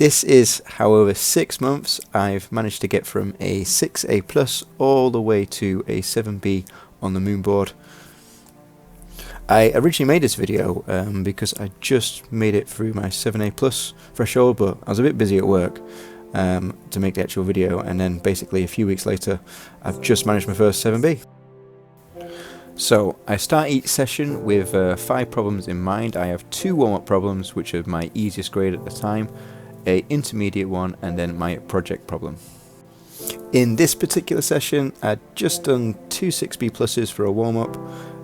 This is, however, 6 months. I've managed to get from a 6A plus all the way to a 7B on the Moonboard. I originally made this video because I just made it through my 7A plus threshold, but I was a bit busy at work to make the actual video, and then basically a few weeks later I've just managed my first 7B. So I start each session with 5 problems in mind. I have 2 warm-up problems, which are my easiest grade at the time, a intermediate one, and then my project problem. In this particular session I'd just done 2 6B pluses for a warm-up,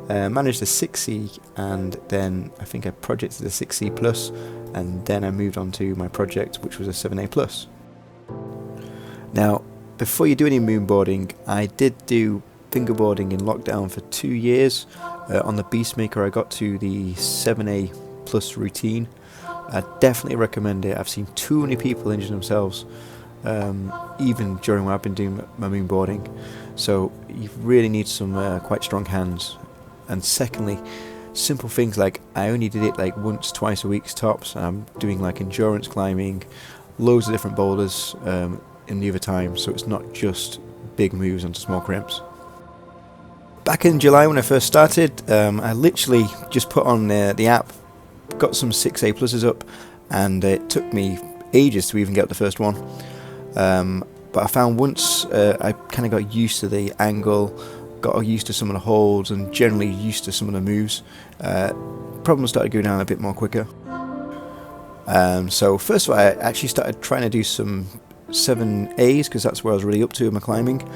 managed a 6C, and then I think I projected a 6C plus, and then I moved on to my project, which was a 7A plus. Now, before you do any moonboarding, I did do fingerboarding in lockdown for 2 years. On the Beastmaker I got to the 7A plus routine. I definitely recommend it. I've seen too many people injure themselves, even during when I've been doing my moonboarding. So you really need some quite strong hands. And secondly, simple things like I only did it like once, twice a week tops. I'm doing like endurance climbing, loads of different boulders in the other time, so it's not just big moves onto small crimps. Back in July when I first started, I literally just put on the app, got some 6A pluses up, and it took me ages to even get the first one. But I found once I kind of got used to the angle, got used to some of the holds, and generally used to some of the moves, problems started going down a bit more quicker. So first of all, I actually started trying to do some 7As because that's where I was really up to in my climbing,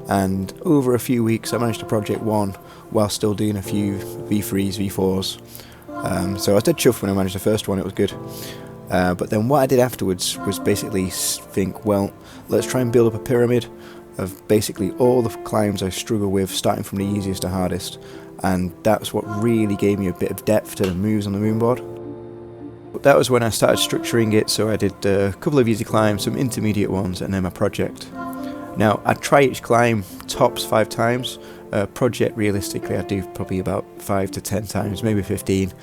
and over a few weeks I managed to project 1 while still doing a few V3s, V4s. So I was dead chuffed when I managed the first one, it was good. But then what I did afterwards was basically think, well, let's try and build up a pyramid of basically all the climbs I struggle with, starting from the easiest to hardest, and that's what really gave me a bit of depth to the moves on the Moonboard. That was when I started structuring it, so I did a couple of easy climbs, some intermediate ones, and then my project. Now, I try each climb tops 5 times. Project, realistically, I do probably about 5 to 10 times, maybe 15.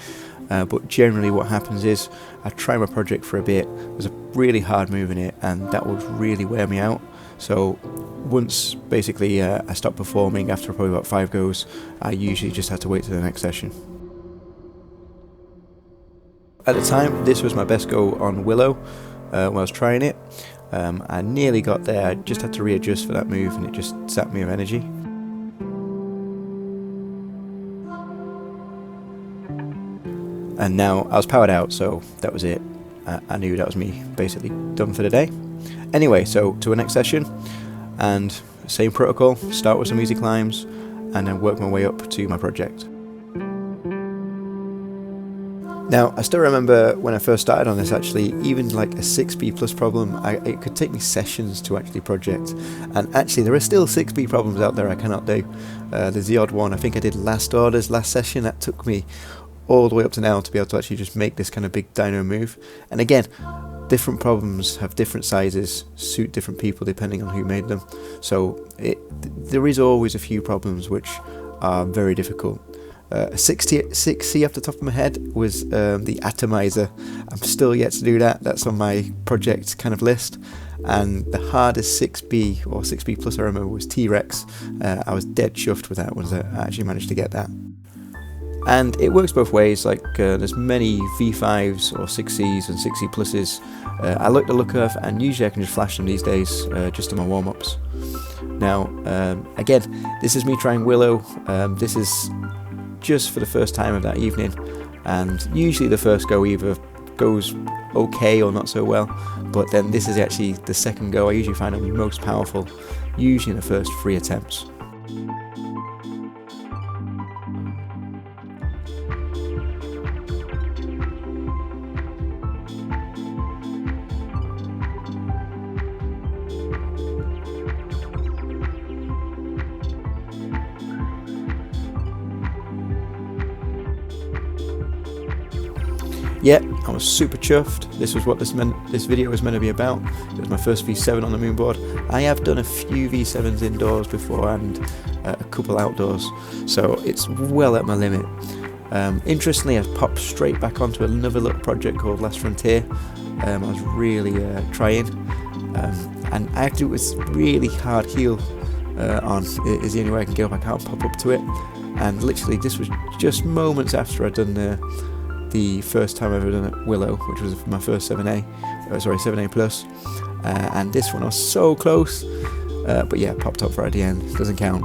But generally what happens is I try my project for a bit, there's a really hard move in it, and that would really wear me out. So once basically I stopped performing after probably about 5 goes, I usually just had to wait till the next session. At the time, this was my best go on Willow when I was trying it. I nearly got there, I just had to readjust for that move, and it just sapped me of energy. And now I was powered out, so that was it. I knew that was me basically done for the day. Anyway, so to a next session, and same protocol, start with some easy climbs, and then work my way up to my project. Now, I still remember when I first started on this, actually, even like a 6B plus problem, it could take me sessions to actually project. And actually, there are still 6B problems out there I cannot do. There's the odd one, I think I did last orders last session, that took me all the way up to now to be able to actually just make this kind of big dyno move. And again, different problems have different sizes, suit different people depending on who made them. So there is always a few problems which are very difficult. 6C off the top of my head was the atomizer. I'm still yet to do that. That's on my project kind of list. And the hardest 6B or 6B plus I remember was T-Rex. I was dead chuffed with that once I actually managed to get that. And it works both ways, like there's many V5s or 6Cs and 6C pluses I like the look of, and usually I can just flash them these days just in my warm-ups. Now, again, this is me trying Willow. This is just for the first time of that evening, and usually the first go either goes okay or not so well, but then this is actually the second go. I usually find them most powerful, usually in the first 3 attempts. Yeah, I was super chuffed. This was what this video was meant to be about. It was my first V7 on the Moonboard. I have done a few V7s indoors before and a couple outdoors, so it's well at my limit. Interestingly, I've popped straight back onto another little project called Last Frontier. I was really trying, and I had to do it with really hard heel on. It is the only way I can get up. I can't pop up to it, and literally this was just moments after I'd done the first time I've ever done it, Willow, which was my first 7A plus, and this one I was so close, but yeah, popped up right at the end. Doesn't count.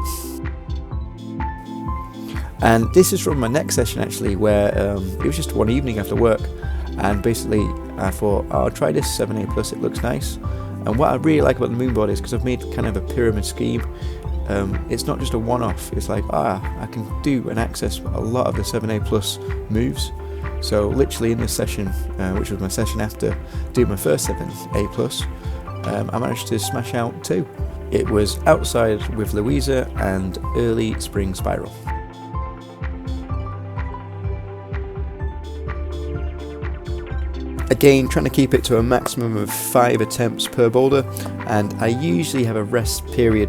And this is from my next session actually, where it was just one evening after work, and basically I thought, oh, I'll try this 7A plus, it looks nice. And what I really like about the Moonboard is because I've made kind of a pyramid scheme, it's not just a one-off, it's like, I can do and access a lot of the 7A plus moves. So literally in this session, which was my session after doing my first 7A plus, I managed to smash out 2. It was Outside with Luisa and Early Spring Spiral. Again, trying to keep it to a maximum of 5 attempts per boulder, and I usually have a rest period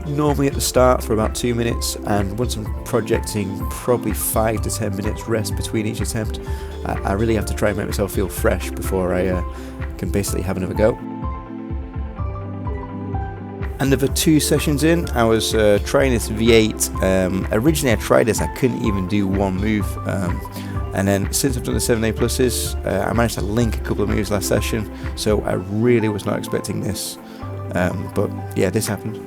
normally at the start for about 2 minutes, and once I'm projecting, probably 5 to 10 minutes rest between each attempt. I really have to try and make myself feel fresh before I can basically have another go. Another 2 sessions in, I was trying this V8. Originally I tried this, I couldn't even do one move. And then since I've done the 7A pluses, I managed to link a couple of moves last session, so I really was not expecting this, but yeah, this happened.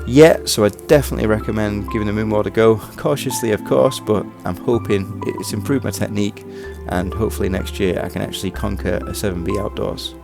Yeah, so I definitely recommend giving the Moonboard a go, cautiously of course, but I'm hoping it's improved my technique, and hopefully next year I can actually conquer a 7B outdoors.